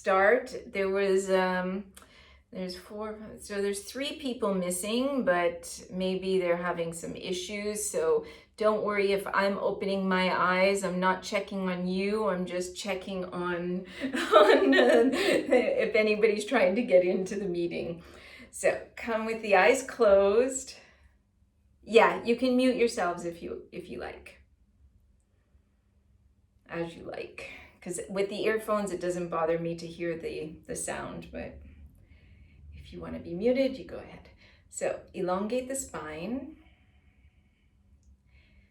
start. There's 3 people missing, but maybe they're having some issues. So don't worry if I'm opening my eyes. I'm not checking on you. I'm just checking on if anybody's trying to get into the meeting. So come with the eyes closed. Yeah, you can mute yourselves if you like, as you like. Because with the earphones, it doesn't bother me to hear the sound, but if you want to be muted, you go ahead. So elongate the spine.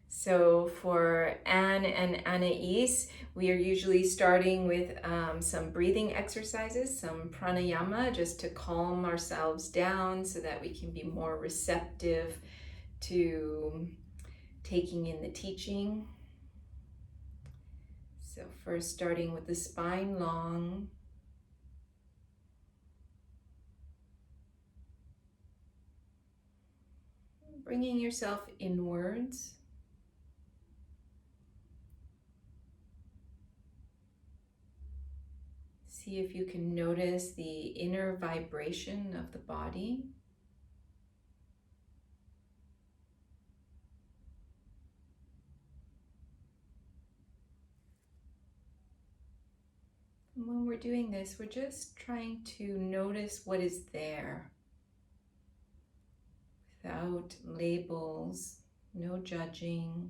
So for Anne and Anais, we are usually starting with some breathing exercises, some pranayama, just to calm ourselves down so that we can be more receptive to taking in the teaching. So first starting with the spine long. Bringing yourself inwards. See if you can notice the inner vibration of the body. And when we're doing this, we're just trying to notice what is there without labels, no judging,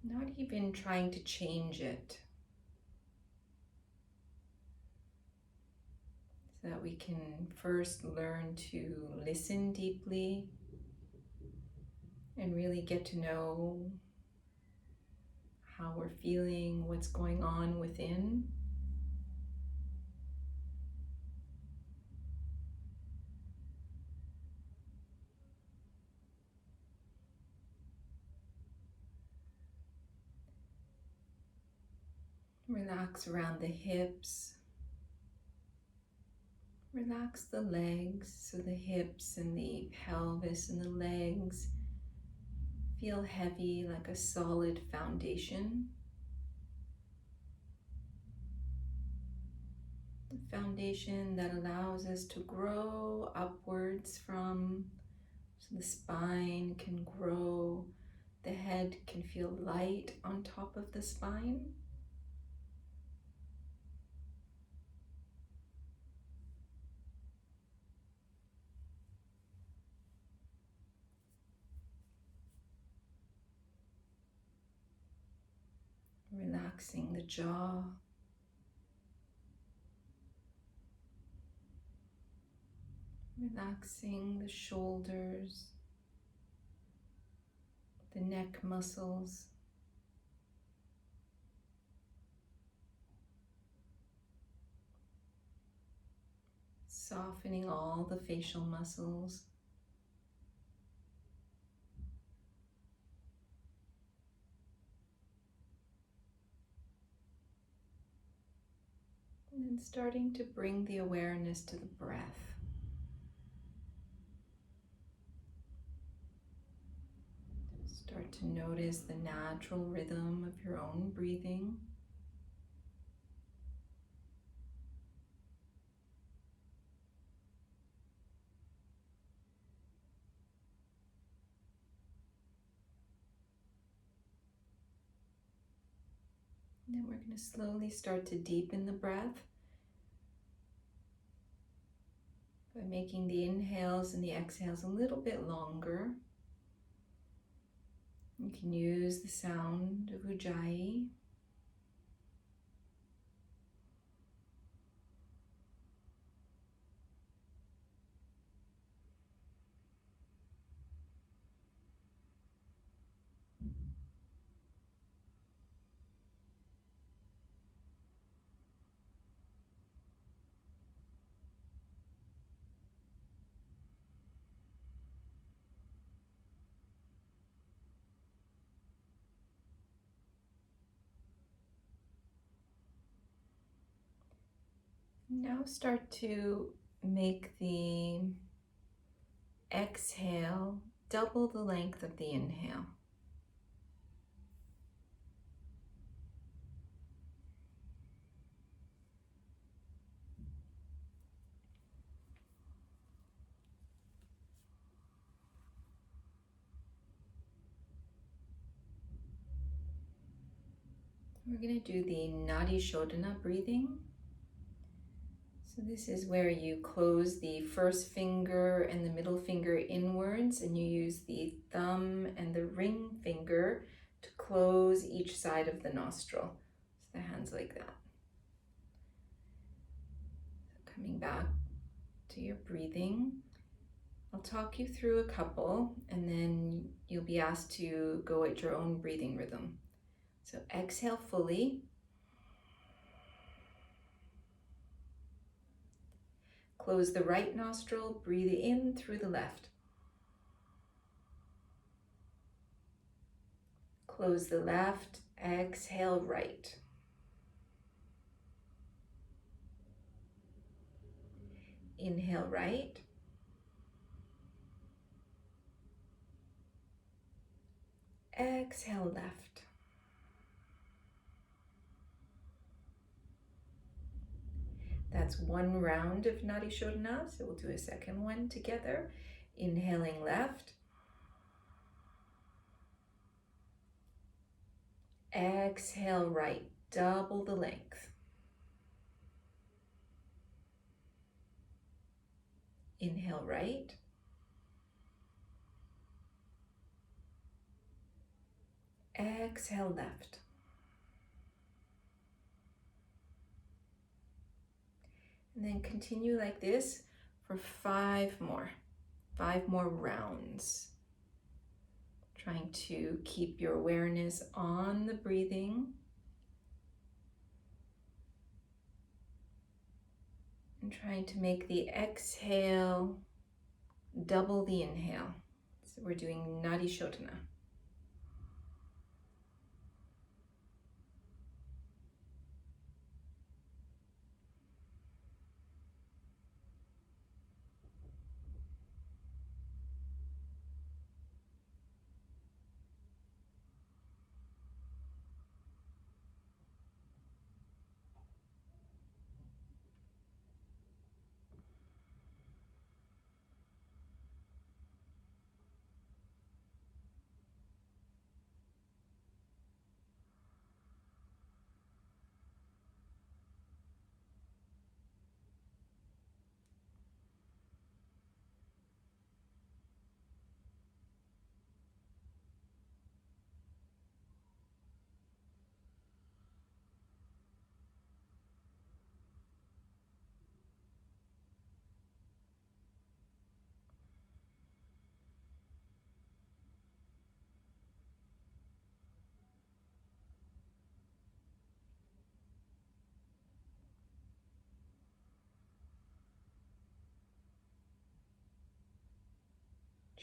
not even trying to change it. So that we can first learn to listen deeply and really get to know how we're feeling, what's going on within. Relax around the hips. Relax the legs, so the hips and the pelvis and the legs feel heavy, like a solid foundation. The foundation that allows us to grow upwards from, so the spine can grow, the head can feel light on top of the spine. Relaxing the jaw. Relaxing the shoulders, the neck muscles. Softening all the facial muscles. And then starting to bring the awareness to the breath. Start to notice the natural rhythm of your own breathing. And then we're going to slowly start to deepen the breath by making the inhales and the exhales a little bit longer. You can use the sound of Ujjayi. Now start to make the exhale double the length of the inhale. We're going to do the Nadi Shotana breathing. So this is where you close the first finger and the middle finger inwards, and you use the thumb and the ring finger to close each side of the nostril. So the hands like that. So coming back to your breathing, I'll talk you through a couple, and then you'll be asked to go at your own breathing rhythm. So exhale fully. Close the right nostril, breathe in through the left. Close the left, exhale right. Inhale right. Exhale left. That's one round of Nadi Shodhana, so we'll do a second one together. Inhaling left. Exhale right, double the length. Inhale right. Exhale left. And then continue like this for 5 more rounds. Trying to keep your awareness on the breathing and trying to make the exhale double the inhale. So we're doing Nadi Shodhana.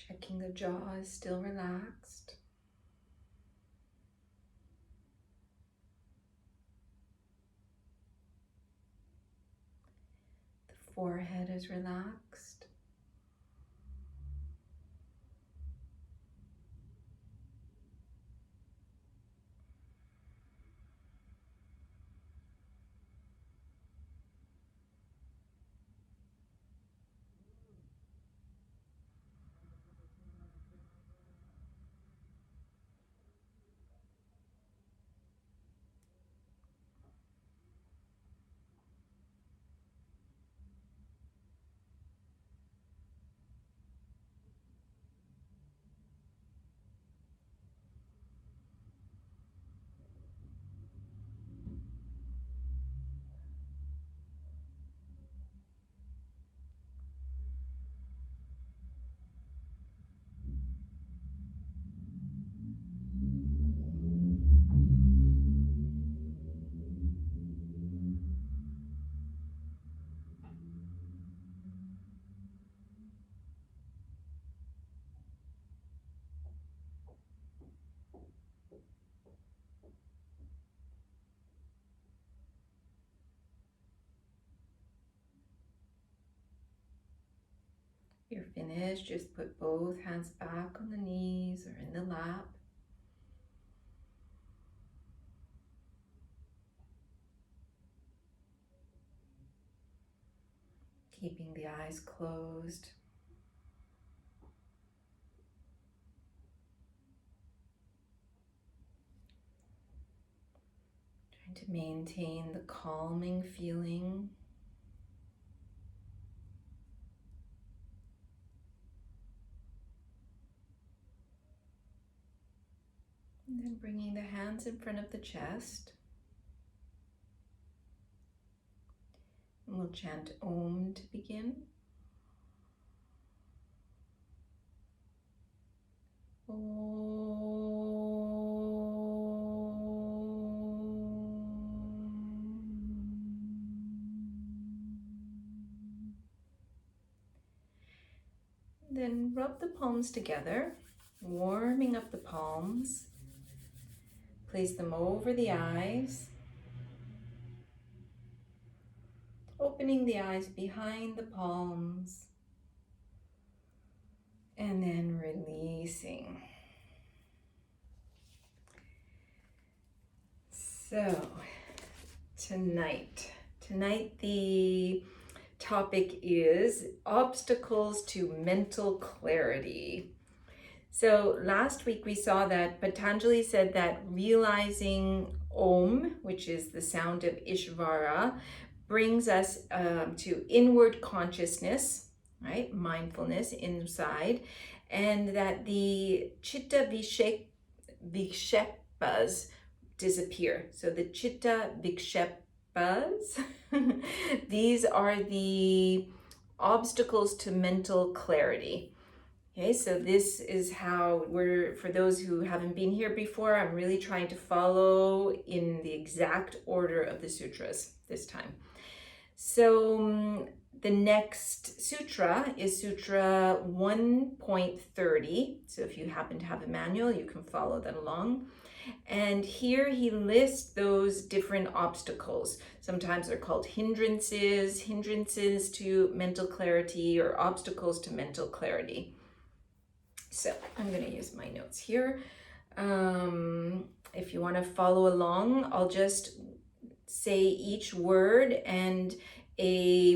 Checking the jaw is still relaxed. The forehead is relaxed. You're finished, just put both hands back on the knees or in the lap. Keeping the eyes closed. to maintain the calming feeling. And then bringing the hands in front of the chest. And we'll chant Om to begin. Then rub the palms together, warming up the palms. Place them over the eyes, opening the eyes behind the palms, and then releasing. So tonight the topic is obstacles to mental clarity. So last week we saw that Patanjali said that realizing Om, which is the sound of Ishvara, brings us to inward consciousness, right? Mindfulness inside, and that the Chitta Vikshepahs disappear. So the Chitta Vikshepahs, these are the obstacles to mental clarity. Okay, so this is how for those who haven't been here before, I'm really trying to follow in the exact order of the sutras this time. So the next sutra is Sutra 1.30. So if you happen to have a manual, you can follow that along. And here he lists those different obstacles. Sometimes they're called hindrances to mental clarity, or obstacles to mental clarity. So I'm going to use my notes here. If you want to follow along, I'll just say each word and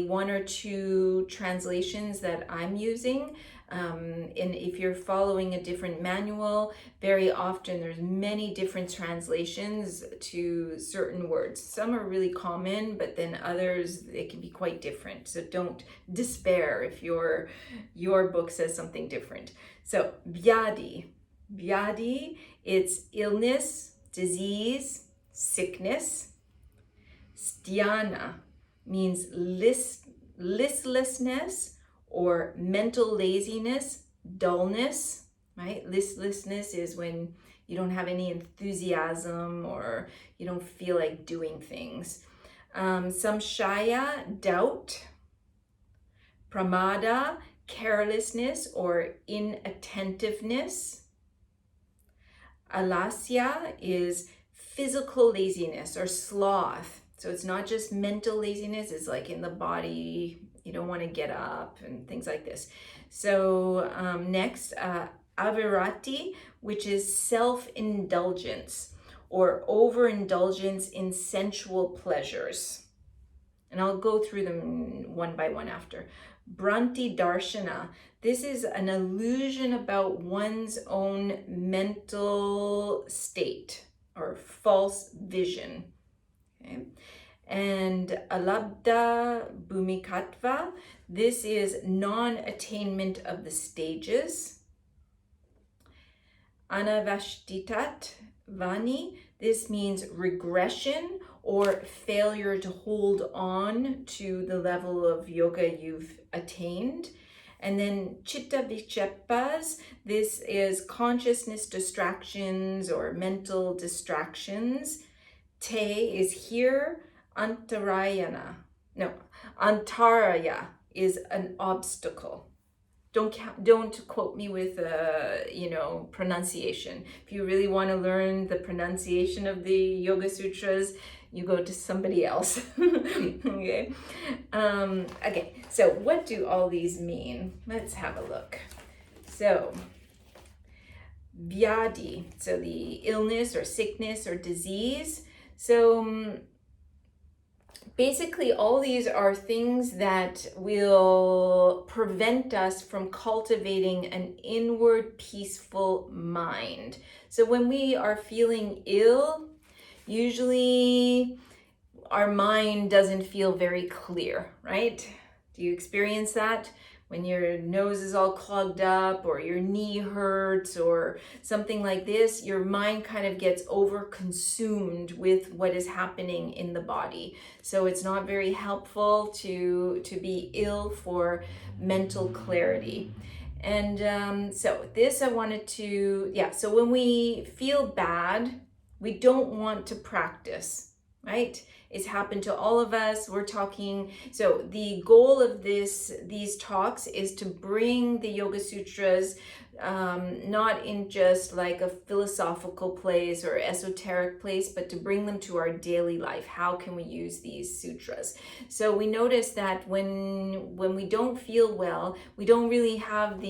one or two translations that I'm using. And if you're following a different manual, very often there's many different translations to certain words. Some are really common, but then others, they can be quite different. So don't despair if your book says something different. So vyadi, it's illness, disease, sickness. Stiana means listlessness or mental laziness, dullness, right? Listlessness is when you don't have any enthusiasm or you don't feel like doing things. Samshaya, doubt. Pramada, carelessness or inattentiveness. Alasya is physical laziness or sloth. So it's not just mental laziness, it's like in the body, you don't want to get up and things like this. So next, avirati, which is self-indulgence or overindulgence in sensual pleasures. And I'll go through them one by one after. Bhranti darshana, this is an illusion about one's own mental state or false vision. Okay. And alabdha bhumikatva, this is non-attainment of the stages. Anavashtitat vani, this means regression or failure to hold on to the level of yoga you've attained. And then chitta vikshepahs, this is consciousness distractions or mental distractions. Te is here, antaraya is an obstacle. Don't quote me with pronunciation. If you really want to learn the pronunciation of the Yoga Sutras, you go to somebody else. Okay. Okay. So what do all these mean? Let's have a look. So vyadi, so the illness or sickness or disease. So basically, all these are things that will prevent us from cultivating an inward peaceful mind. So when we are feeling ill, usually our mind doesn't feel very clear, right? Do you experience that? When your nose is all clogged up or your knee hurts or something like this, your mind kind of gets over-consumed with what is happening in the body. So it's not very helpful to be ill for mental clarity. And so this I wanted to, so when we feel bad, we don't want to practice, right? It's happened to all of us. We're talking, so the goal of these talks is to bring the Yoga Sutras not in just like a philosophical place or esoteric place, but to bring them to our daily life. How can we use these sutras? So we notice that when we don't feel well, we don't really have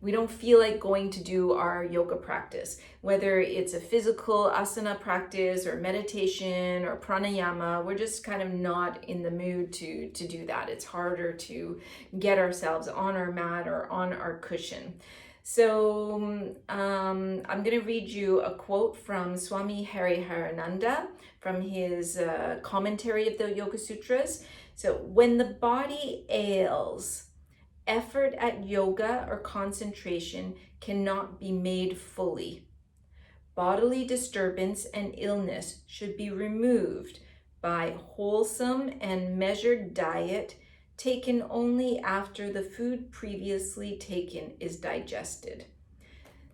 we don't feel like going to do our yoga practice, whether it's a physical asana practice or meditation or pranayama. We're just kind of not in the mood to do that. It's harder to get ourselves on our mat or on our cushion. So I'm going to read you a quote from Swami Hariharananda from his commentary of the Yoga Sutras. So, when the body ails, effort at yoga or concentration cannot be made fully. Bodily disturbance and illness should be removed by wholesome and measured diet taken only after the food previously taken is digested.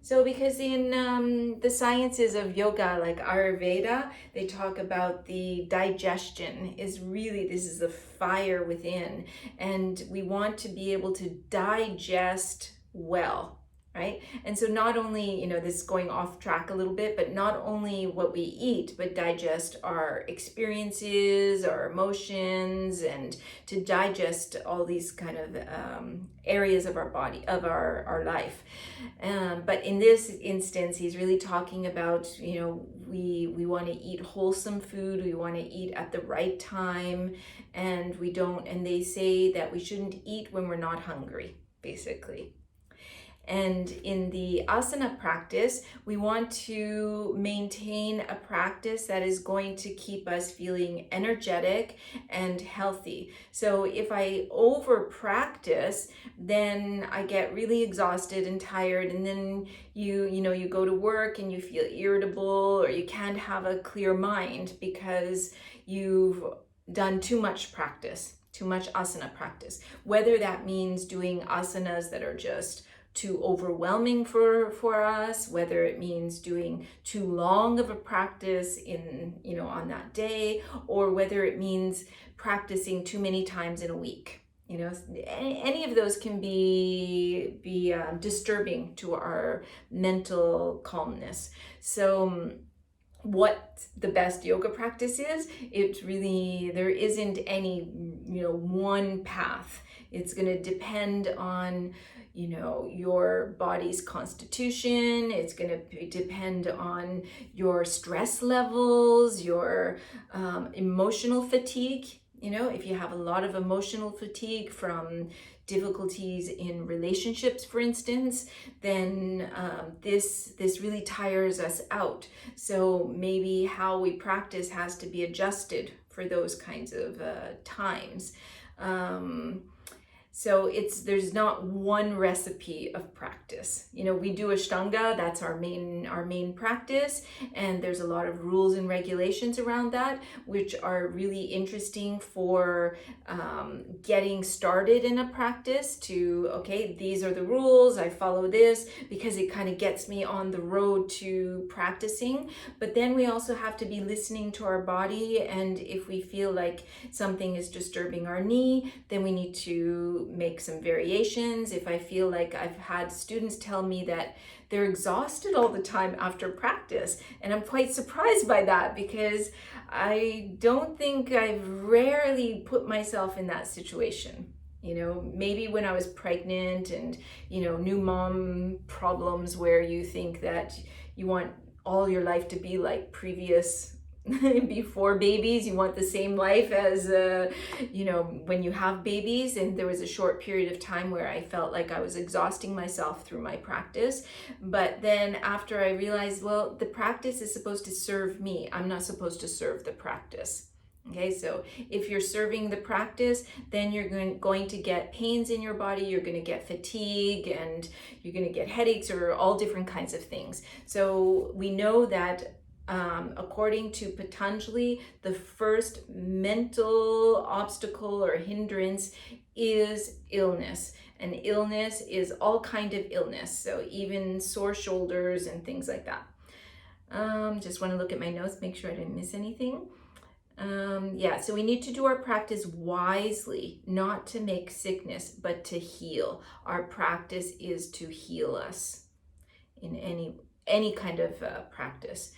So because in the sciences of yoga, like Ayurveda, they talk about the digestion is really, this is the fire within, and we want to be able to digest well, right? And so not only, this is going off track a little bit, but not only what we eat, but digest our experiences, our emotions, and to digest all these kind of areas of our body, of our life. But in this instance, he's really talking about, we want to eat wholesome food, we want to eat at the right time, and they say that we shouldn't eat when we're not hungry, basically. And in the asana practice, we want to maintain a practice that is going to keep us feeling energetic and healthy. So if I over practice, then I get really exhausted and tired, and then you go to work and you feel irritable, or you can't have a clear mind because you've done too much practice, too much asana practice. Whether that means doing asanas that are just too overwhelming for us, whether it means doing too long of a practice on that day, or whether it means practicing too many times in a week. Any of those can be disturbing to our mental calmness. So what the best yoga practice is, there isn't any one path. It's going to depend on your body's constitution. It's going to depend on your stress levels, your emotional fatigue. If you have a lot of emotional fatigue from difficulties in relationships, for instance, then this really tires us out. So maybe how we practice has to be adjusted for those kinds of times. So there's not one recipe of practice. We do Ashtanga, that's our main practice, and there's a lot of rules and regulations around that, which are really interesting for getting started in a practice these are the rules, I follow this, because it kind of gets me on the road to practicing. But then we also have to be listening to our body, and if we feel like something is disturbing our knee, then we need to make some variations. If I feel like, I've had students tell me that they're exhausted all the time after practice, and I'm quite surprised by that, because I don't think I've rarely put myself in that situation. Maybe when I was pregnant and new mom problems, where you think that you want all your life to be like previous before babies. You want the same life as, when you have babies. And there was a short period of time where I felt like I was exhausting myself through my practice. But then after I realized, well, the practice is supposed to serve me. I'm not supposed to serve the practice. Okay, so if you're serving the practice, then you're going to get pains in your body, you're going to get fatigue, and you're going to get headaches or all different kinds of things. So we know that according to Patanjali, the first mental obstacle or hindrance is illness. And illness is all kind of illness, so even sore shoulders and things like that. Just want to look at my notes, make sure I didn't miss anything. So we need to do our practice wisely, not to make sickness, but to heal. Our practice is to heal us in any kind of practice.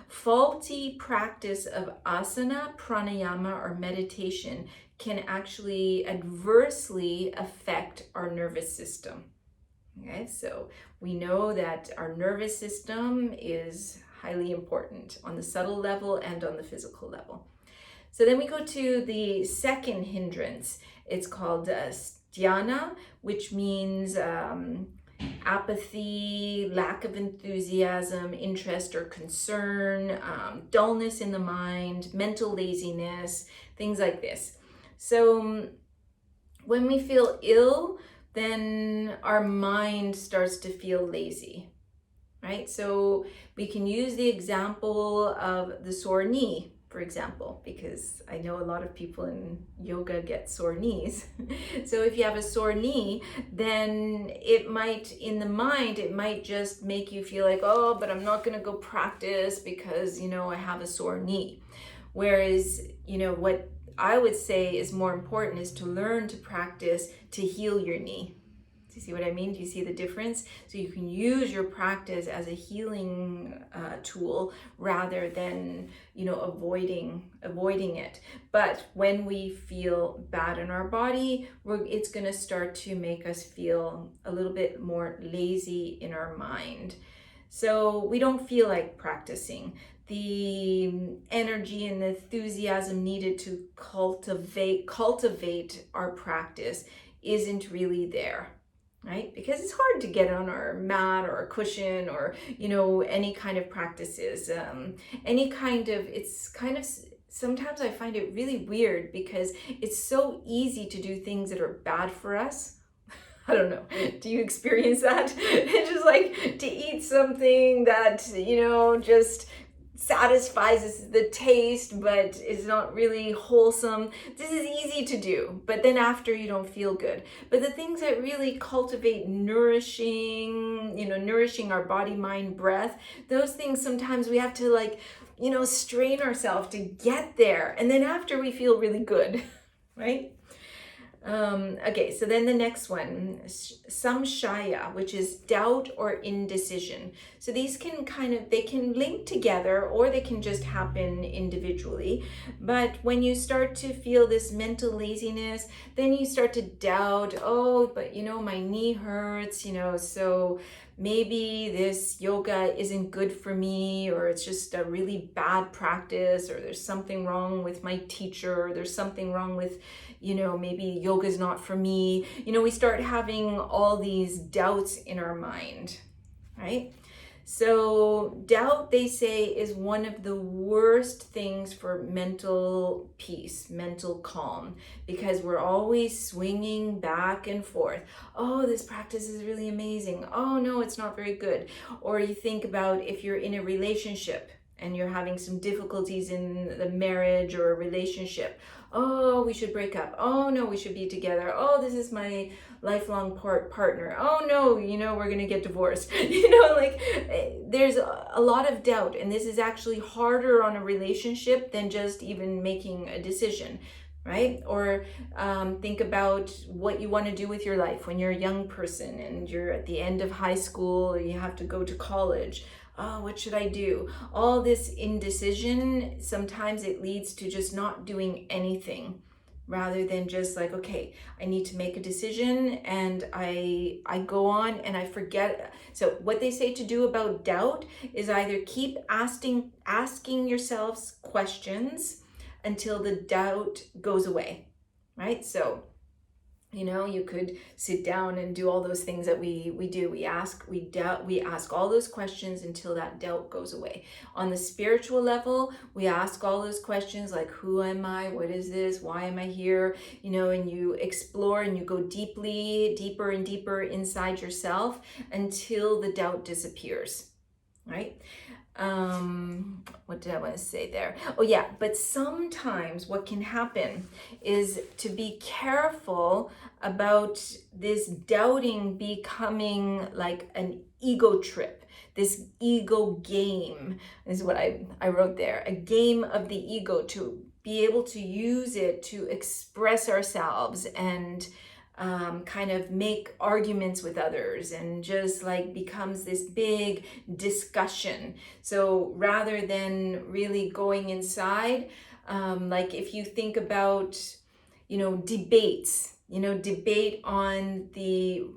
Faulty practice of asana, pranayama, or meditation can actually adversely affect our nervous system. Okay, so we know that our nervous system is highly important on the subtle level and on the physical level. So then we go to the second hindrance. It's called Stiana, which means apathy, lack of enthusiasm, interest or concern, dullness in the mind, mental laziness, things like this. So when we feel ill, then our mind starts to feel lazy. Right? So we can use the example of the sore knee, for example, because I know a lot of people in yoga get sore knees. So if you have a sore knee, then it might, in the mind, it might just make you feel like, oh, but I'm not going to go practice because, I have a sore knee. Whereas, what I would say is more important is to learn to practice to heal your knee. Do you see what I mean? Do you see the difference? So you can use your practice as a healing tool rather than, avoiding it. But when we feel bad in our body, it's going to start to make us feel a little bit more lazy in our mind. So we don't feel like practicing. The energy and the enthusiasm needed to cultivate our practice isn't really there. Right? Because it's hard to get on our mat or a cushion or, any kind of practices. Sometimes I find it really weird because it's so easy to do things that are bad for us. I don't know. Do you experience that? It's just like to eat something that, just satisfies the taste, but is not really wholesome. This is easy to do, but then after you don't feel good. But the things that really cultivate nourishing our body, mind, breath, those things sometimes we have to strain ourselves to get there. And then after we feel really good, right? Okay, so then the next one, samshaya, which is doubt or indecision. So these they can link together or they can just happen individually. But when you start to feel this mental laziness, then you start to doubt, oh, but my knee hurts, so maybe this yoga isn't good for me, or it's just a really bad practice, or there's something wrong with my teacher, or there's something wrong with, maybe yoga is not for me. We start having all these doubts in our mind, right? So doubt, they say, is one of the worst things for mental peace, mental calm, because we're always swinging back and forth. Oh, this practice is really amazing. Oh, no, it's not very good. Or you think about if you're in a relationship and you're having some difficulties in the marriage or a relationship. Oh, we should break up. Oh, no, we should be together. Oh, this is my lifelong partner. Oh, no, we're going to get divorced. There's a lot of doubt. And this is actually harder on a relationship than just even making a decision, right? Or think about what you want to do with your life when you're a young person and you're at the end of high school or you have to go to college. Oh, what should I do? All this indecision, sometimes it leads to just not doing anything, rather than just like, okay, I need to make a decision and I go on and I forget. So what they say to do about doubt is either keep asking yourselves questions until the doubt goes away, right? So you could sit down and do all those things that we do. We ask all those questions until that doubt goes away. On the spiritual level, we ask all those questions like, who am I? What is this? Why am I here? And you explore and you go deeper and deeper inside yourself until the doubt disappears, right? What did I want to say there? Oh yeah, but sometimes what can happen is to be careful about this doubting becoming like an ego trip, this ego game is what I wrote there, a game of the ego, to be able to use it to express ourselves and kind of make arguments with others, and just like becomes this big discussion. So rather than really going inside, like if you think about, debates, debate on the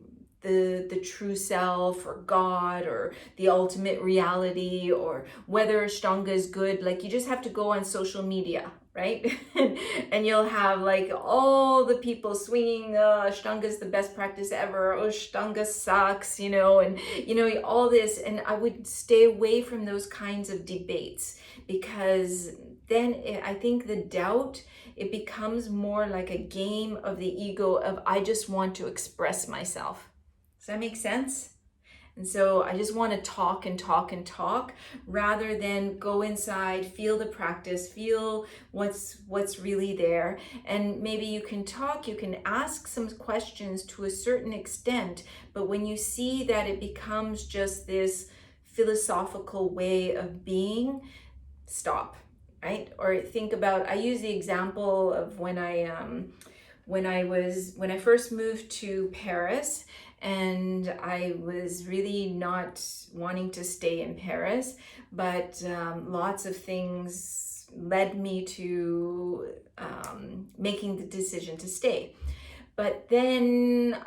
true self or God or the ultimate reality, or whether Ashtanga is good, like you just have to go on social media, right? And you'll have like all the people swinging, Ashtanga is the best practice ever, Ashtanga sucks, and all this. And I would stay away from those kinds of debates, because then I think the doubt, it becomes more like a game of the ego of, I just want to express myself. Does that make sense? And so I just want to talk and talk and talk, rather than go inside, feel the practice, feel what's really there. And maybe you can talk, you can ask some questions to a certain extent, but when you see that it becomes just this philosophical way of being, stop, right? Or think about, I use the example of when I first moved to Paris, and I was really not wanting to stay in Paris, but lots of things led me to making the decision to stay. But then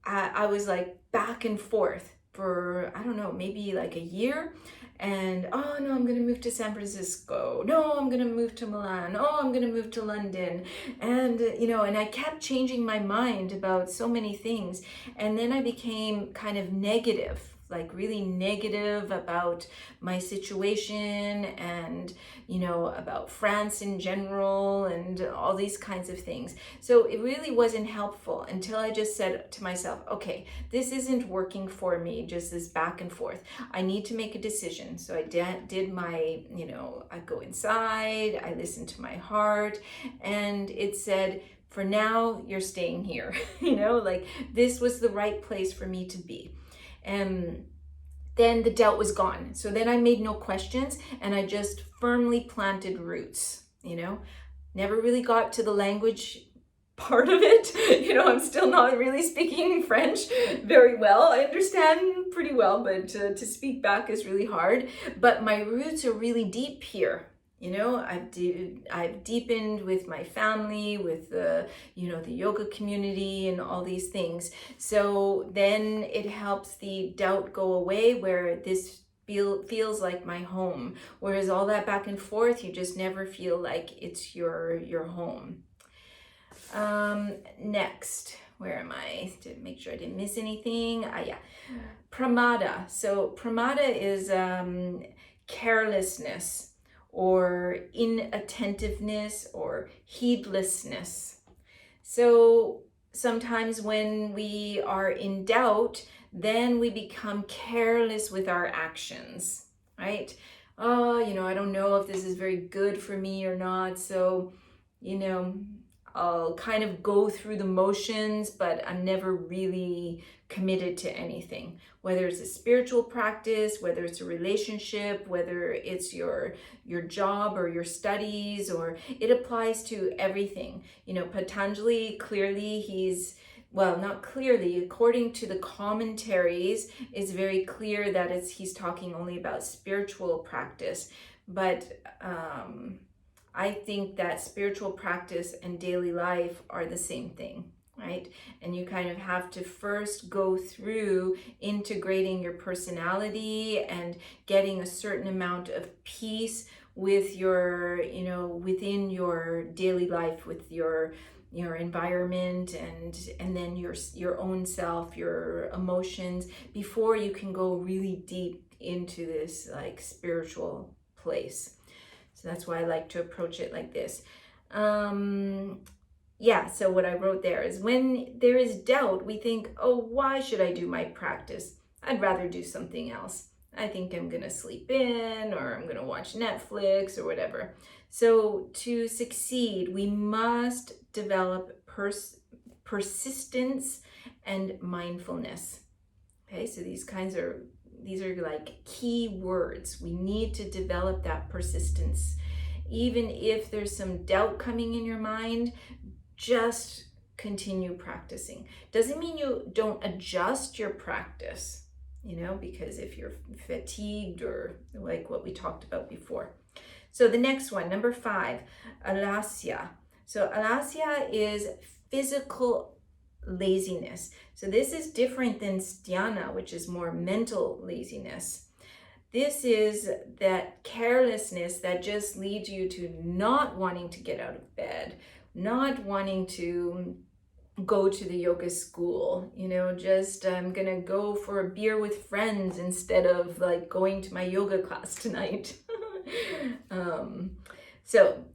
I was like back and forth for, I don't know, maybe like a year. And, oh no, I'm going to move to San Francisco. No, I'm going to move to Milan. Oh, I'm going to move to London. And, and I kept changing my mind about so many things. And then I became kind of negative, like really negative about my situation and, about France in general and all these kinds of things. So it really wasn't helpful until I just said to myself, okay, this isn't working for me, just this back and forth. I need to make a decision. So I did my, I go inside, I listened to my heart, and it said, for now, you're staying here. Like this was the right place for me to be. And then the doubt was gone. So then I made no questions, and I just firmly planted roots, never really got to the language part of it. I'm still not really speaking French very well. I understand pretty well, but to speak back is really hard. But my roots are really deep here. I've deepened with my family, with the yoga community and all these things. So then it helps the doubt go away, where this feels like my home. Whereas all that back and forth, you just never feel like it's your home. Next, where am I? To make sure I didn't miss anything. Yeah, pramada. So pramada is carelessness, or inattentiveness, or heedlessness. So sometimes when we are in doubt, then we become careless with our actions, right? Oh, I don't know if this is very good for me or not. So, I'll kind of go through the motions, but I'm never really committed to anything, whether it's a spiritual practice, whether it's a relationship, whether it's your job or your studies, or it applies to everything. Patanjali, clearly not clearly, according to the commentaries, it's very clear that he's talking only about spiritual practice. But I think that spiritual practice and daily life are the same thing, right? And you kind of have to first go through integrating your personality and getting a certain amount of peace with your, within your daily life, with your environment, and then your own self, your emotions, before you can go really deep into this like spiritual place. So that's why I like to approach it like this. Yeah, so what I wrote there is, when there is doubt, we think, oh, why should I do my practice? I'd rather do something else. I think I'm gonna sleep in, or I'm gonna watch Netflix or whatever. So to succeed, we must develop persistence and mindfulness. Okay, so these are like key words. We need to develop that persistence. Even if there's some doubt coming in your mind, just continue practicing. Doesn't mean you don't adjust your practice, because if you're fatigued, or like what we talked about before. So the next one, number 5, alasya. So alasya is physical laziness. So this is different than Stiana, which is more mental laziness. This is that carelessness that just leads you to not wanting to get out of bed, not wanting to go to the yoga school, just I'm gonna go for a beer with friends instead of like going to my yoga class tonight. So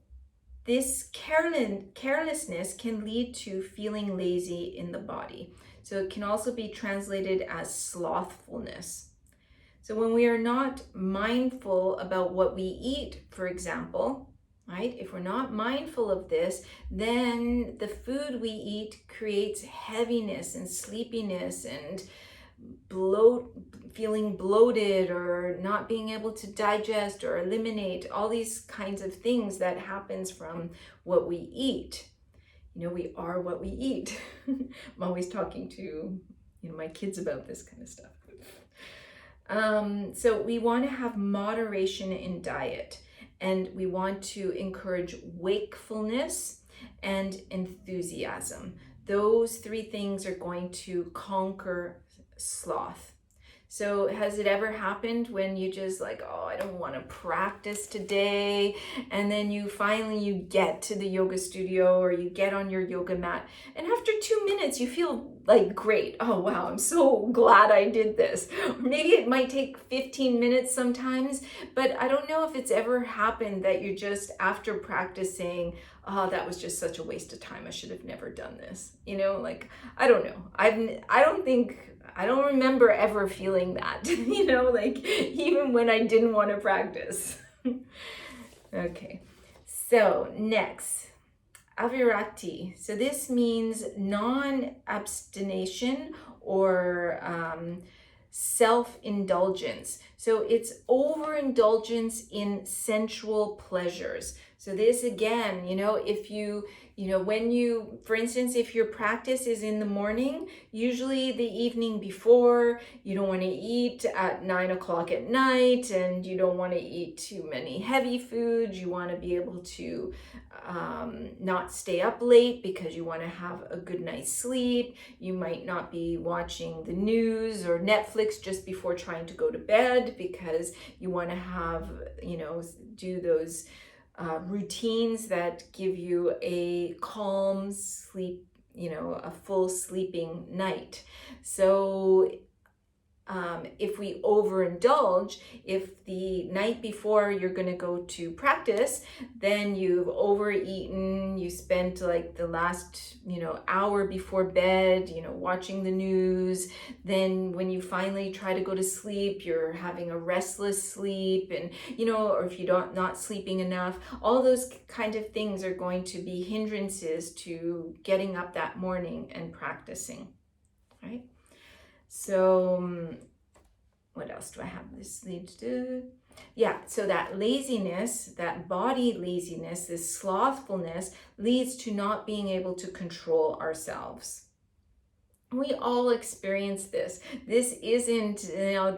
this carelessness can lead to feeling lazy in the body. So it can also be translated as slothfulness. So when we are not mindful about what we eat, for example, right? If we're not mindful of this, then the food we eat creates heaviness and sleepiness and feeling bloated, or not being able to digest or eliminate, all these kinds of things that happens from what we eat. We are what we eat. I'm always talking to my kids about this kind of stuff. So we want to have moderation in diet, and we want to encourage wakefulness and enthusiasm. Those 3 things are going to conquer sloth. So has it ever happened when you just like, oh, I don't want to practice today, and then you get to the yoga studio, or you get on your yoga mat, and after 2 minutes you feel like great. Oh wow, I'm so glad I did this. Or maybe it might take 15 minutes sometimes, but I don't know if it's ever happened that you're just after practicing, oh, that was just such a waste of time. I should have never done this. Like, I don't know. I don't remember ever feeling that, like even when I didn't want to practice. Okay, so next, avirati. So this means non-obstination, or self-indulgence. So it's overindulgence in sensual pleasures. So this again, if for instance, if your practice is in the morning, usually the evening before, you don't want to eat at 9 o'clock at night, and you don't want to eat too many heavy foods. You want to be able to not stay up late because you want to have a good night's sleep. You might not be watching the news or Netflix just before trying to go to bed, because you want to have, do those routines that give you a calm sleep, a full sleeping night. So if we overindulge, if the night before you're going to go to practice, then you've overeaten, you spent like the last, hour before bed, watching the news. Then when you finally try to go to sleep, you're having a restless sleep, and, or if you're not sleeping enough, all those kind of things are going to be hindrances to getting up that morning and practicing, right? So what else do I have? This leads to, so that laziness, that body laziness, this slothfulness leads to not being able to control ourselves. We all experience this. This isn't,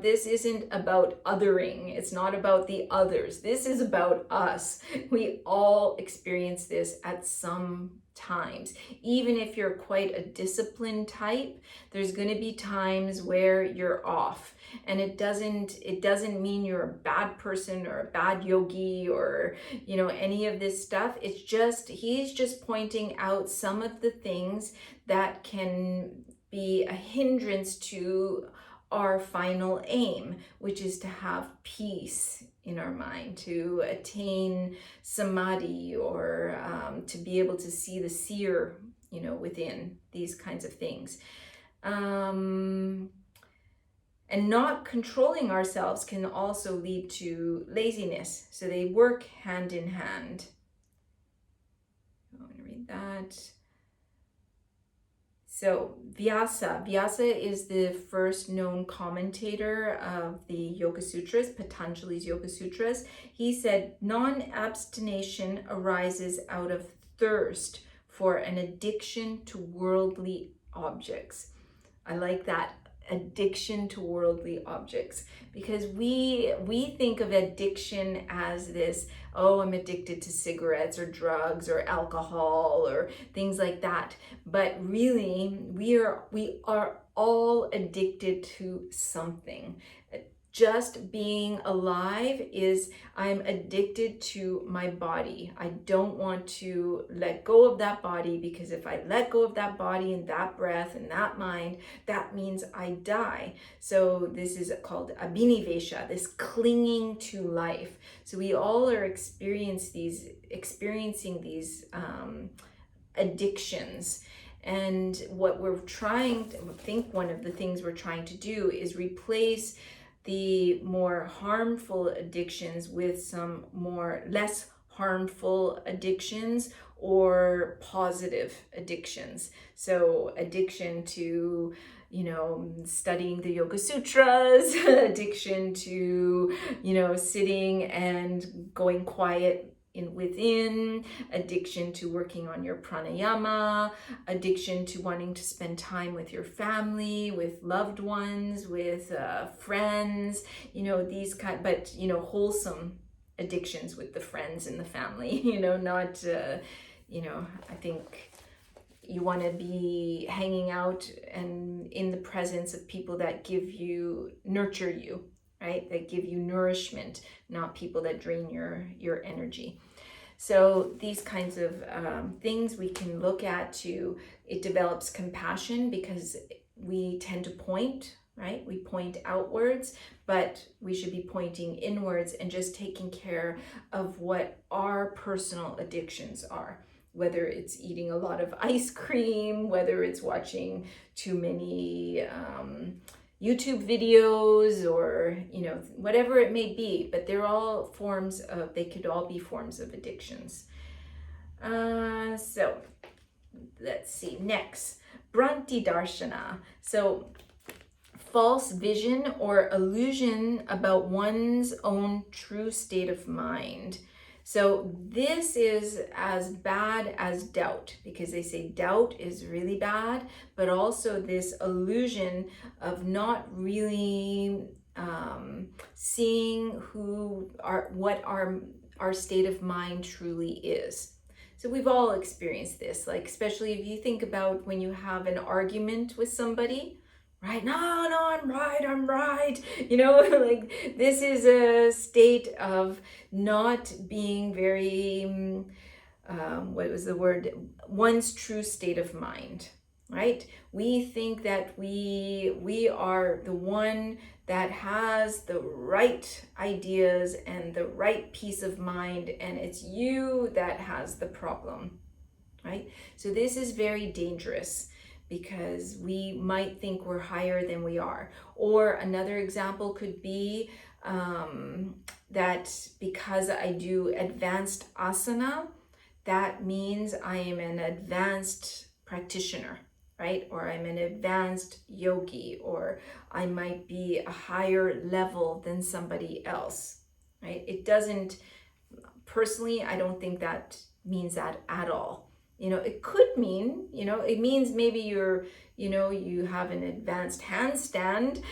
this isn't about othering. It's not about the others. This is about us. We all experience this at some times. Even if you're quite a disciplined type, there's going to be times where you're off. And it doesn't mean you're a bad person or a bad yogi or, any of this stuff. It's just, he's just pointing out some of the things that can be a hindrance to our final aim, which is to have peace in our mind, to attain samadhi, or to be able to see the seer, within these kinds of things. And not controlling ourselves can also lead to laziness. So they work hand in hand. I'm going to read that. So Vyasa is the first known commentator of the Yoga Sutras, Patanjali's Yoga Sutras. He said, non-abstination arises out of thirst for an addiction to worldly objects. I like that, addiction to worldly objects, because we think of addiction as this, oh, I'm addicted to cigarettes or drugs or alcohol or things like that. But really, we are all addicted to something. Just being alive is, I'm addicted to my body. I don't want to let go of that body, because if I let go of that body and that breath and that mind, that means I die. So this is called abhinivesha, this clinging to life. So we all are experiencing these addictions. And what we're trying to, I think one of the things we're trying to do is replace the more harmful addictions with some less harmful addictions or positive addictions. So addiction to, studying the Yoga Sutras, addiction to, sitting and going quiet within, addiction to working on your pranayama, addiction to wanting to spend time with your family, with loved ones, with friends, these but wholesome addictions with the friends and the family, not, I think you want to be hanging out and in the presence of people that nurture you, right? That give you nourishment, not people that drain your energy. So these kinds of things we can look at it develops compassion, because we tend to point, right? We point outwards, but we should be pointing inwards and just taking care of what our personal addictions are. Whether it's eating a lot of ice cream, whether it's watching too many YouTube videos, or whatever it may be, but they're all they could all be forms of addictions. So let's see, next, Bhranti Darshana. So false vision or illusion about one's own true state of mind. So this is as bad as doubt, because they say doubt is really bad, but also this illusion of not really seeing what our state of mind truly is. So we've all experienced this, like especially if you think about when you have an argument with somebody, right? No, I'm right. Like this is a state of not being very, what was the word? One's true state of mind, right? We think that we are the one that has the right ideas and the right peace of mind, and it's you that has the problem, right? So this is very dangerous, because we might think we're higher than we are. Or another example could be that because I do advanced asana, that means I am an advanced practitioner, right? Or I'm an advanced yogi, or I might be a higher level than somebody else, right? It doesn't, personally, I don't think that means that at all. It could mean, it means maybe you have an advanced handstand,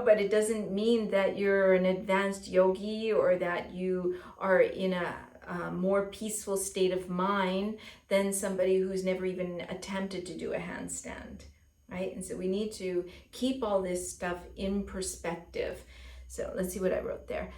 but it doesn't mean that you're an advanced yogi or that you are in a more peaceful state of mind than somebody who's never even attempted to do a handstand, right? And so we need to keep all this stuff in perspective. So let's see what I wrote there.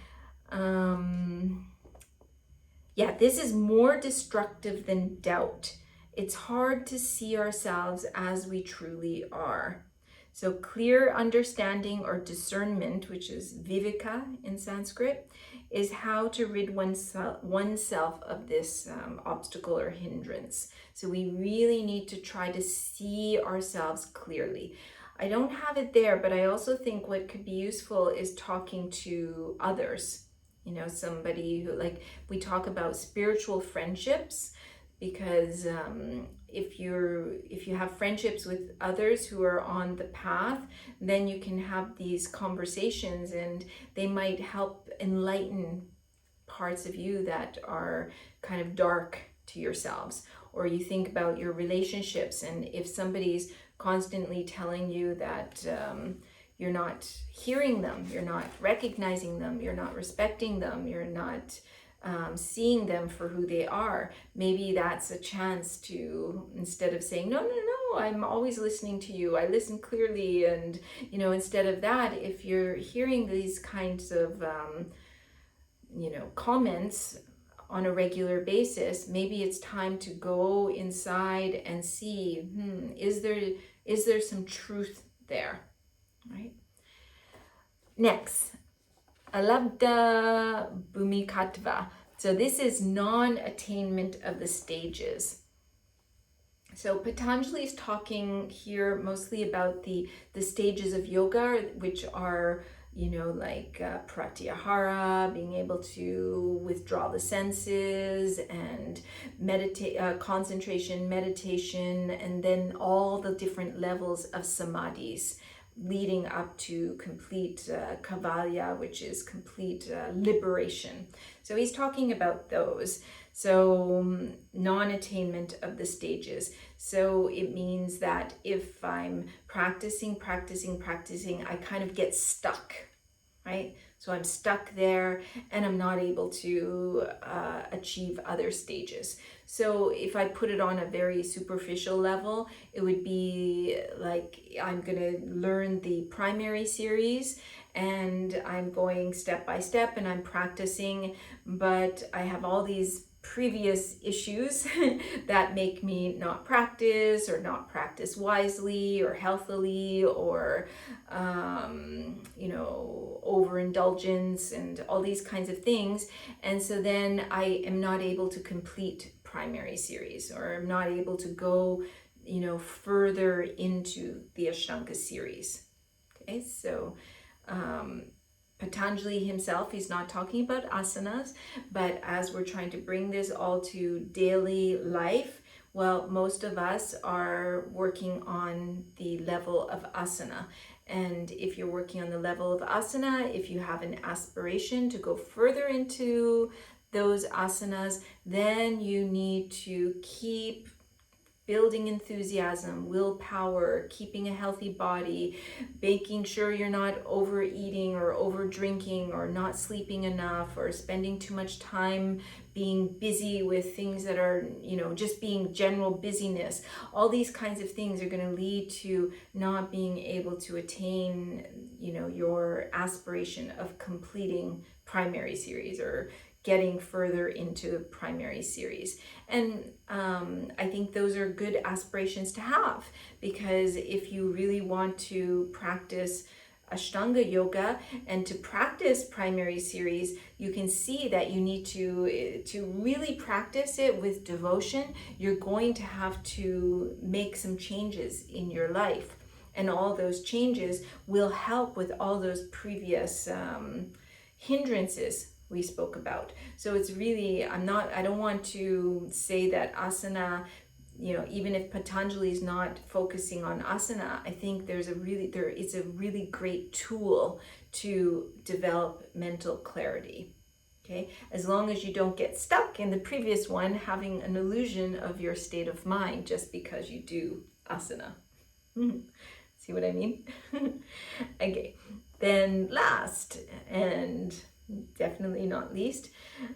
Yeah, this is more destructive than doubt. It's hard to see ourselves as we truly are. So clear understanding or discernment, which is viveka in Sanskrit, is how to rid oneself of this obstacle or hindrance. So we really need to try to see ourselves clearly. I don't have it there, but I also think what could be useful is talking to others. Somebody who, like, we talk about spiritual friendships, because if you have friendships with others who are on the path, then you can have these conversations and they might help enlighten parts of you that are kind of dark to yourselves. Or you think about your relationships, and if somebody's constantly telling you that you're not hearing them, you're not recognizing them, you're not respecting them, you're not seeing them for who they are, maybe that's a chance to, instead of saying, no, I'm always listening to you, I listen clearly, and instead of that, if you're hearing these kinds of comments on a regular basis, maybe it's time to go inside and see, is there some truth there, right? Next, alabdha bhumikatva. So this is non-attainment of the stages. So Patanjali is talking here mostly about the stages of yoga, which are like pratyahara, being able to withdraw the senses, and concentration, meditation, and then all the different levels of samadhis leading up to complete kavalya, which is complete liberation. So he's talking about those. So non-attainment of the stages. So it means that if I'm practicing, I kind of get stuck, right? So I'm stuck there and I'm not able to achieve other stages. So if I put it on a very superficial level, it would be like I'm going to learn the primary series and I'm going step by step and I'm practicing, but I have all these previous issues that make me not practice or not practice wisely or healthily, or overindulgence and all these kinds of things. And so then I am not able to complete primary series, or I'm not able to go further into the Ashtanga series. Okay, so Patanjali himself, he's not talking about asanas, but as we're trying to bring this all to daily life, well, most of us are working on the level of asana. And if you're working on the level of asana, if you have an aspiration to go further into those asanas, then you need to keep building enthusiasm, willpower, keeping a healthy body, making sure you're not overeating or over drinking or not sleeping enough or spending too much time being busy with things that are, just being general busyness. All these kinds of things are going to lead to not being able to attain, your aspiration of completing primary series or getting further into primary series. And I think those are good aspirations to have, because if you really want to practice Ashtanga yoga and to practice primary series, you can see that you need to really practice it with devotion. You're going to have to make some changes in your life, and all those changes will help with all those previous hindrances we spoke about. So it's really, I don't want to say that asana, even if Patanjali is not focusing on asana, I think it's a really great tool to develop mental clarity. Okay, as long as you don't get stuck in the previous one having an illusion of your state of mind just because you do asana. See what I mean? Okay, then last and definitely not least,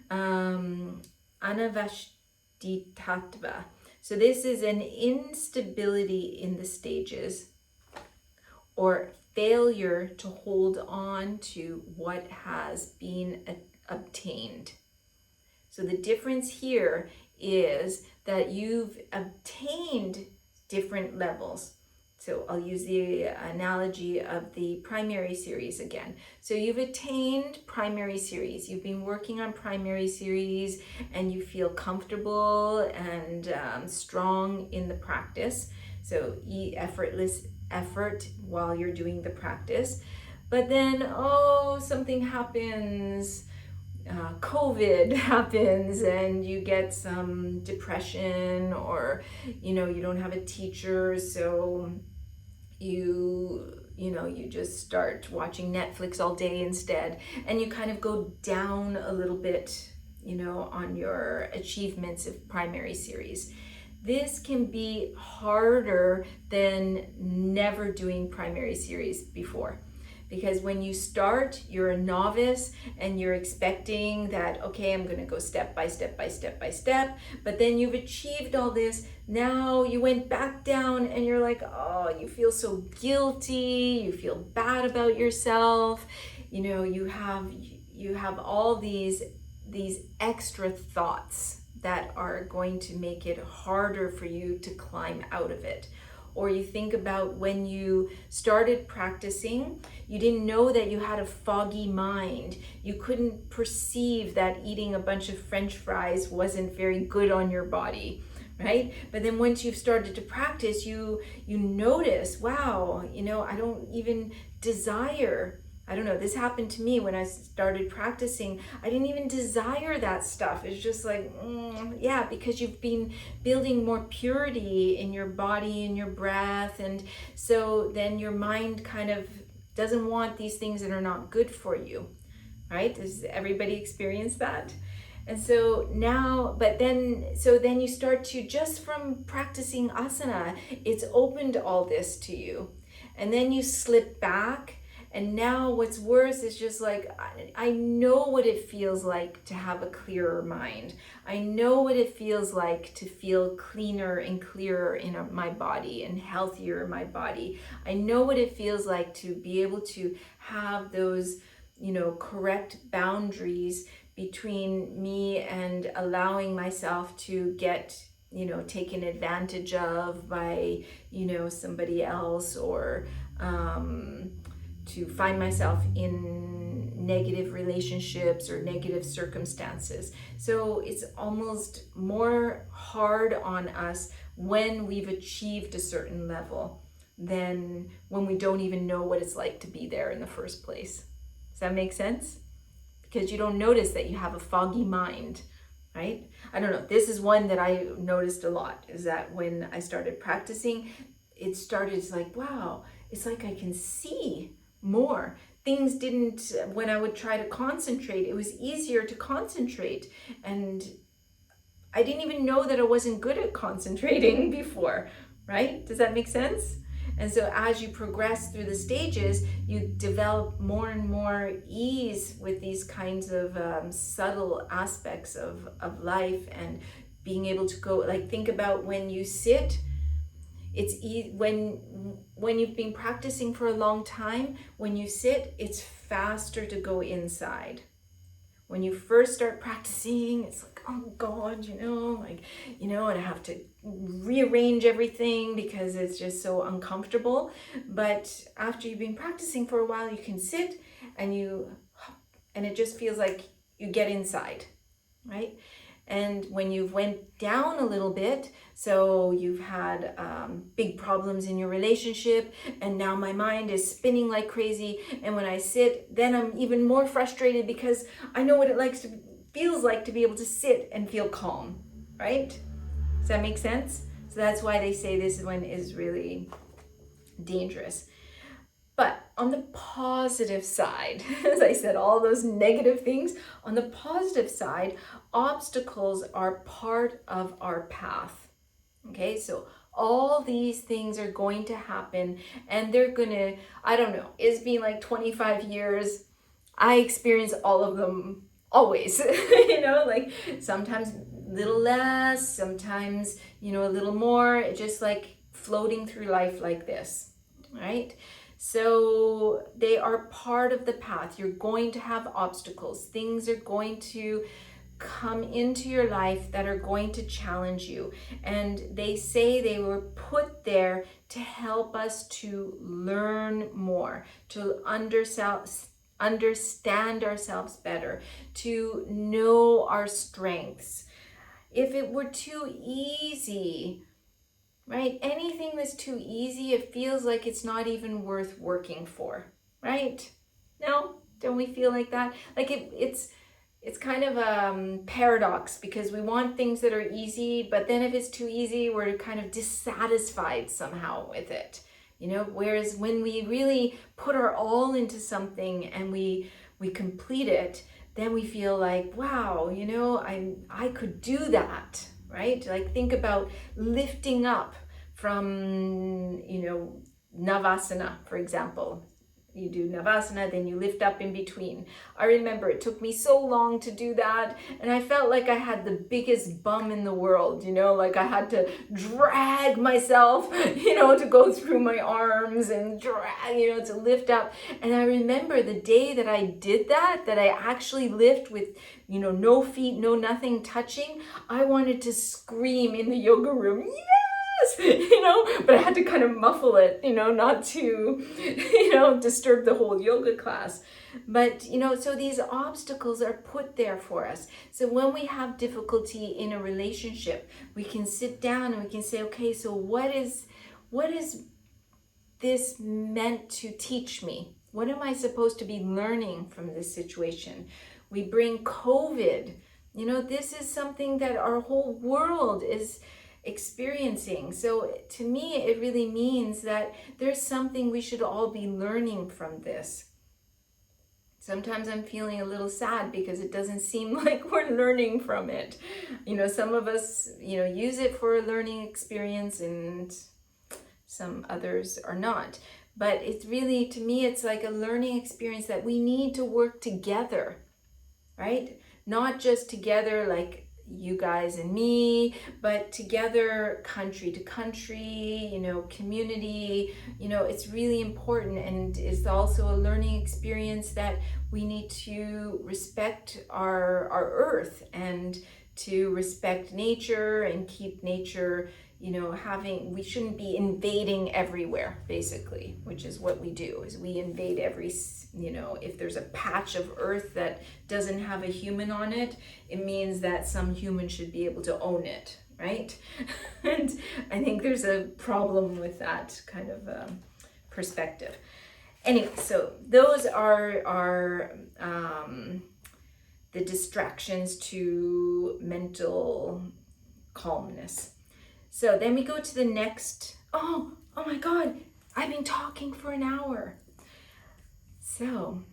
anavashtitatva. So this is an instability in the stages or failure to hold on to what has been obtained. So the difference here is that you've obtained different levels. So I'll use the analogy of the primary series again. So you've attained primary series. You've been working on primary series and you feel comfortable and strong in the practice. So effortless effort while you're doing the practice. But then, something happens. COVID happens and you get some depression, or you don't have a teacher, so you just start watching Netflix all day instead, and you kind of go down a little bit on your achievements of primary series. This can be harder than never doing primary series before. Because when you start, you're a novice and you're expecting that, okay, I'm going to go step by step by step by step. But then you've achieved all this. Now you went back down and you're like, you feel so guilty. You feel bad about yourself. You have all these extra thoughts that are going to make it harder for you to climb out of it. Or you think about when you started practicing, you didn't know that you had a foggy mind. You couldn't perceive that eating a bunch of French fries wasn't very good on your body, right? But then once you've started to practice, you notice, wow, I don't even desire. I don't know, this happened to me when I started practicing. I didn't even desire that stuff. It's just like, because you've been building more purity in your body and your breath. And so then your mind kind of doesn't want these things that are not good for you, right? Does everybody experience that? And so now, so then you start to, just from practicing asana, it's opened all this to you. And then you slip back. And now what's worse is just like, I know what it feels like to have a clearer mind. I know what it feels like to feel cleaner and clearer in my body and healthier in my body. I know what it feels like to be able to have those, correct boundaries between me and allowing myself to get, taken advantage of by, somebody else, or, to find myself in negative relationships or negative circumstances. So it's almost more hard on us when we've achieved a certain level than when we don't even know what it's like to be there in the first place. Does that make sense? Because you don't notice that you have a foggy mind, right? I don't know. This is one that I noticed a lot, is that when I started practicing, it's like, wow, it's like I can see more. Things didn't, when I would try to concentrate, it was easier to concentrate. And I didn't even know that I wasn't good at concentrating before, right? Does that make sense? And so as you progress through the stages, you develop more and more ease with these kinds of subtle aspects of life, and being able to go, like, think about when you sit. It's when you've been practicing for a long time, when you sit, it's faster to go inside. When you first start practicing, it's like, oh God, and I have to rearrange everything because it's just so uncomfortable. But after you've been practicing for a while, you can sit and it just feels like you get inside, right? And when you've went down a little bit, so you've had big problems in your relationship, and now my mind is spinning like crazy, and when I sit, then I'm even more frustrated because I know what it feels like to be able to sit and feel calm, right? Does that make sense? So that's why they say this one is really dangerous. But on the positive side, as I said, all those negative things, on the positive side, obstacles are part of our path. Okay, so all these things are going to happen, and they're gonna, I don't know, it's been like 25 years. I experience all of them always, like sometimes a little less, sometimes, a little more, just like floating through life like this, right? So they are part of the path. You're going to have obstacles. Things are going to come into your life that are going to challenge you. And they say they were put there to help us to learn more, to understand ourselves better, to know our strengths. If it were too easy, right? Anything that's too easy, it feels like it's not even worth working for, right? No? Don't we feel like that? Like it's kind of a paradox, because we want things that are easy, but then if it's too easy, we're kind of dissatisfied somehow with it. Whereas when we really put our all into something and we complete it, then we feel like, wow, I could do that, right? Like think about lifting up from, Navasana, for example. You do Navasana, then you lift up in between. I remember it took me so long to do that, and I felt like I had the biggest bum in the world, like I had to drag myself, to go through my arms and drag, to lift up. And I remember the day that I did that I actually lift with, no feet, no nothing touching, I wanted to scream in the yoga room, yeah! But I had to kind of muffle it, not to, disturb the whole yoga class. But, so these obstacles are put there for us. So when we have difficulty in a relationship, we can sit down and we can say, okay, so what is this meant to teach me? What am I supposed to be learning from this situation? We bring COVID. This is something that our whole world is experiencing. So to me, it really means that there's something we should all be learning from this. Sometimes I'm feeling a little sad because it doesn't seem like we're learning from it. Some of us, use it for a learning experience, and some others are not. But it's really, to me, it's like a learning experience that we need to work together, right? Not just together like you guys and me, but together, country to country, community, it's really important. And it's also a learning experience that we need to respect our earth, and to respect nature and keep nature, we shouldn't be invading everywhere, basically, which is what we do, is we invade every, if there's a patch of earth that doesn't have a human on it, it means that some human should be able to own it, right? And I think there's a problem with that kind of perspective. Anyway, so those are the distractions to mental calmness. So then we go to the next, oh my God, I've been talking for an hour. So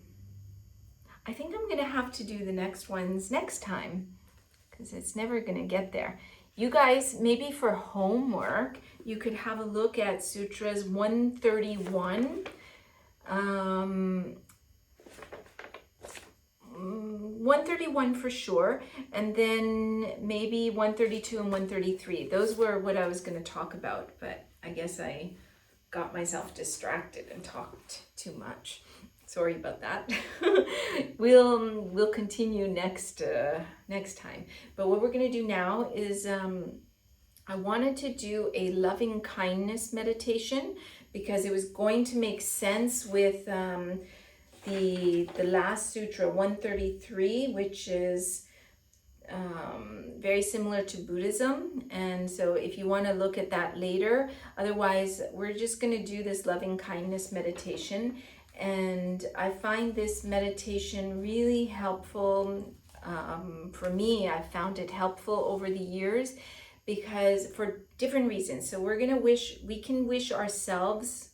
I think I'm gonna have to do the next ones next time, because it's never gonna get there. You guys, maybe for homework, you could have a look at Sutras 131. 131 for sure, and then maybe 132 and 133. Those were what I was going to talk about, but I guess I got myself distracted and talked too much. Sorry about that. We'll continue next time. But what we're going to do now is I wanted to do a loving kindness meditation, because it was going to make sense with the last sutra, 133, which is very similar to Buddhism. And so if you want to look at that later, otherwise we're just going to do this loving kindness meditation. And I find this meditation really helpful. For me, I've found it helpful over the years, because for different reasons. So we can wish ourselves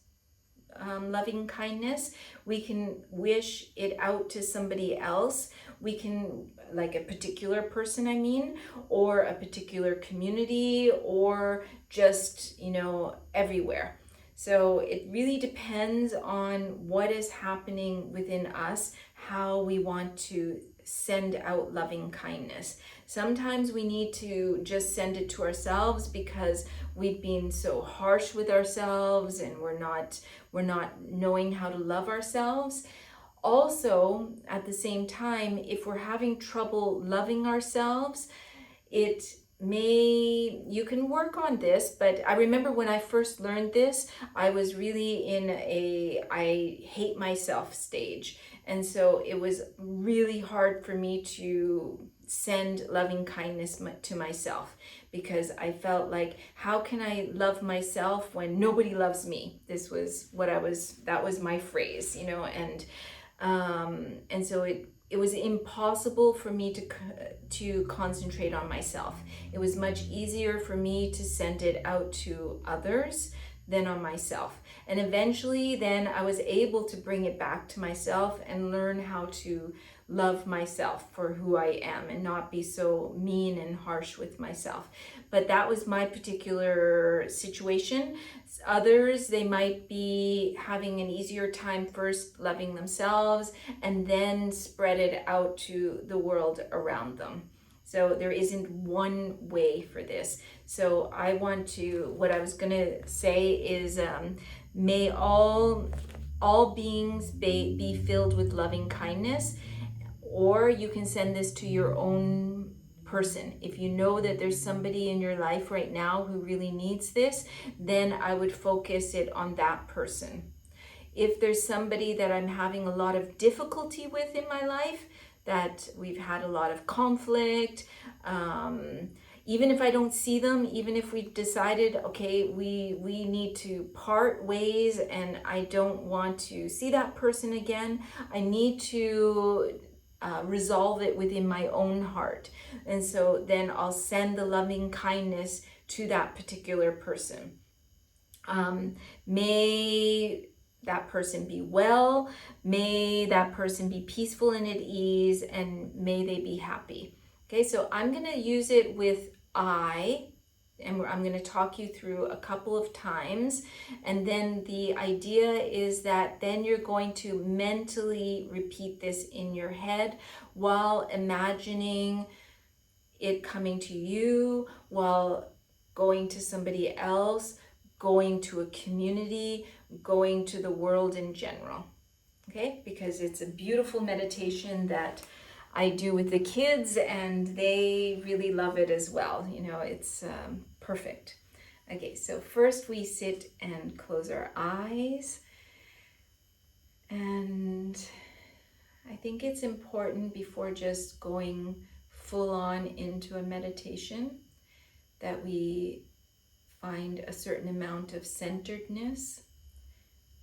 loving kindness. We can wish it out to somebody else. We can, like a particular person, I mean, or a particular community, or just, everywhere. So it really depends on what is happening within us, how we want to send out loving kindness. Sometimes we need to just send it to ourselves because we've been so harsh with ourselves and we're not knowing how to love ourselves. Also, at the same time, if we're having trouble loving ourselves, you can work on this, but I remember when I first learned this, I was really in I hate myself stage. And so it was really hard for me to send loving kindness to myself, because I felt like, how can I love myself when nobody loves me? This was that was my phrase, and so it was impossible for me to concentrate on myself. It was much easier for me to send it out to others than on myself. And eventually then I was able to bring it back to myself and learn how to love myself for who I am and not be so mean and harsh with myself. But that was my particular situation. Others, they might be having an easier time first loving themselves and then spread it out to the world around them. So there isn't one way for this. So what I was gonna say is, may all beings be filled with loving kindness. Or you can send this to your own person. If you know that there's somebody in your life right now who really needs this, then I would focus it on that person. If there's somebody that I'm having a lot of difficulty with in my life, that we've had a lot of conflict, even if I don't see them, even if we've decided, okay, we need to part ways and I don't want to see that person again, I need to resolve it within my own heart. And so then I'll send the loving kindness to that particular person. May that person be well, may that person be peaceful and at ease, and may they be happy. Okay, so I'm going to use it with and I'm going to talk you through a couple of times. And then the idea is that then you're going to mentally repeat this in your head while imagining it coming to you, while going to somebody else, going to a community, going to the world in general. Okay, because it's a beautiful meditation that I do with the kids and they really love it as well. It's perfect. Okay, so first we sit and close our eyes. And I think it's important, before just going full on into a meditation, that we find a certain amount of centeredness.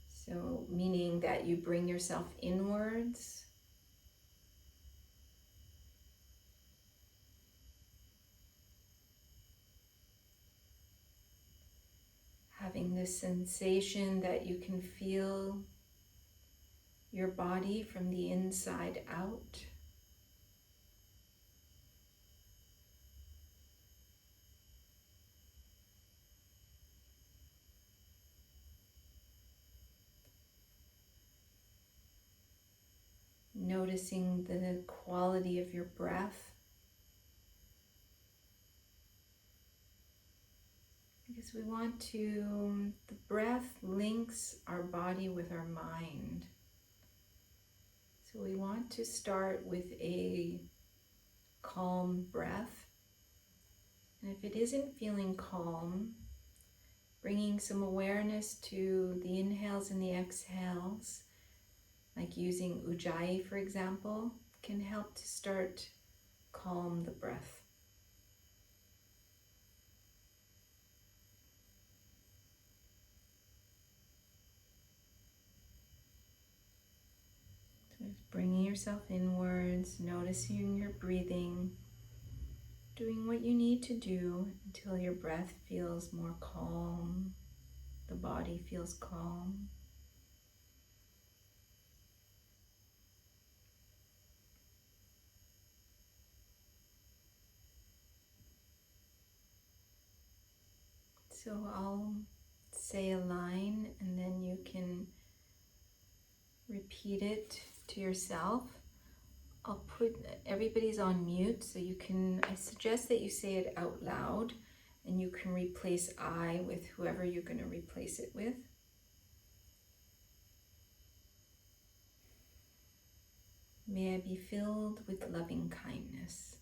So meaning that you bring yourself inwards. Having this sensation that you can feel your body from the inside out. Noticing the quality of your breath. Because the breath links our body with our mind. So we want to start with a calm breath. And if it isn't feeling calm, bringing some awareness to the inhales and the exhales, like using Ujjayi, for example, can help to start calm the breath. Bringing yourself inwards, noticing your breathing, doing what you need to do until your breath feels more calm, the body feels calm. So I'll say a line and then you can repeat it to yourself. I'll put, everybody's on mute, so you can, I suggest that you say it out loud and you can replace I with whoever you're going to replace it with. May I be filled with loving kindness.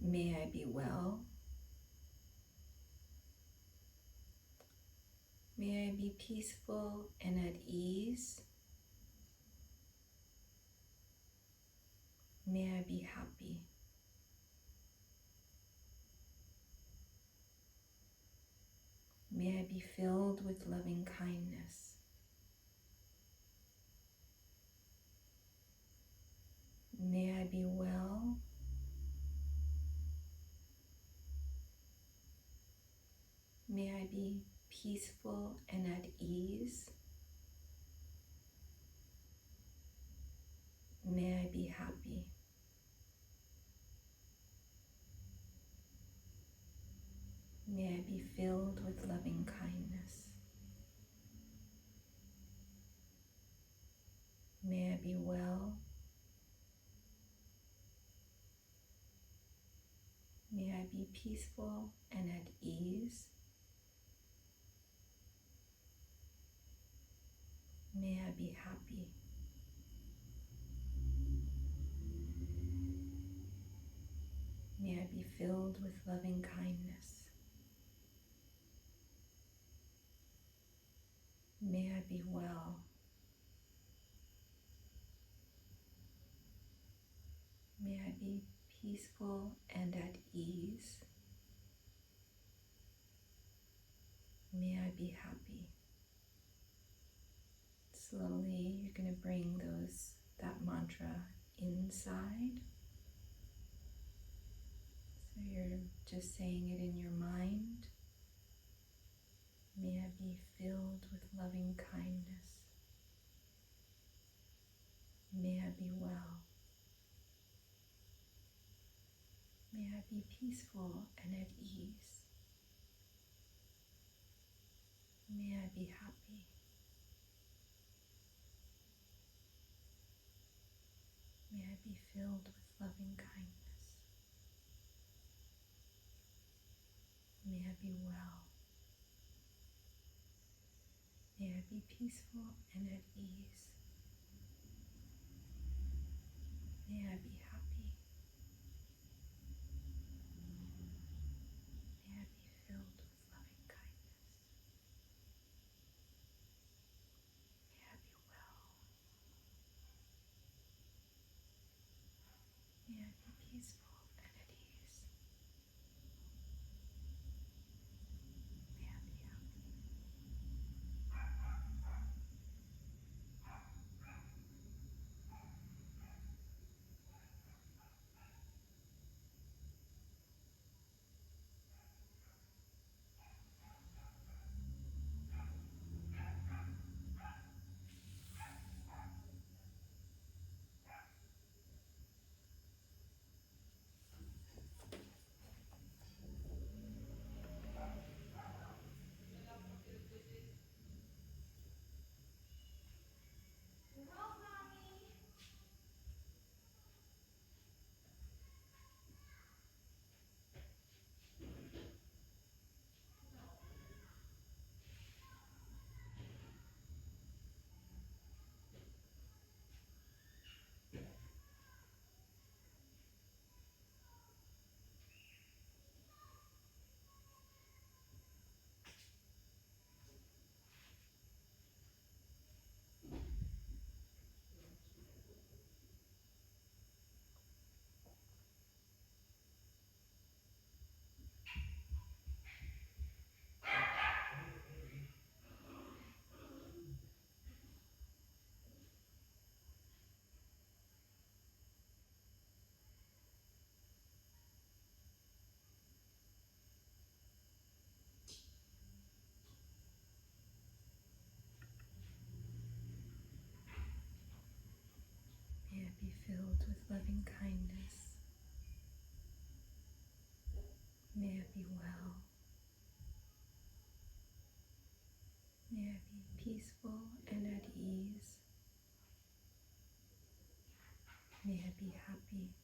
May I be well. May I be peaceful and at ease. May I be happy. May I be filled with loving kindness. May I be well. May I be peaceful and at ease. May I be happy. May I be filled with loving kindness. May I be well. May I be peaceful and at ease. May I be happy. May I be filled with loving kindness. May I be well. May I be peaceful and at ease. May I be happy. Slowly, you're going to bring that mantra inside. So you're just saying it in your mind. May I be filled with loving kindness. May I be well. May I be peaceful and at ease. May I be happy. May I be filled with loving kindness. May I be well. May I be peaceful and at ease. May I be happy. May I be filled with loving kindness. May I be well. May I be peaceful and at ease. May I be happy. May I be filled with loving kindness. May I be well. May I be peaceful and at ease. May I be happy.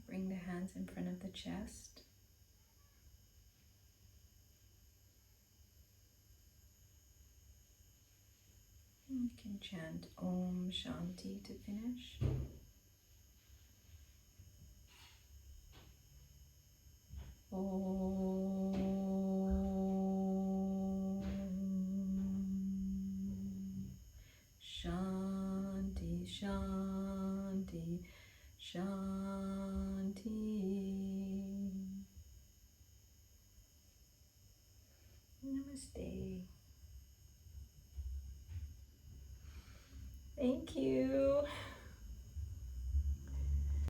Bring the hands in front of the chest. You can chant Om Shanti to finish. Om Shanti Shanti Shanti. Namaste. Thank you.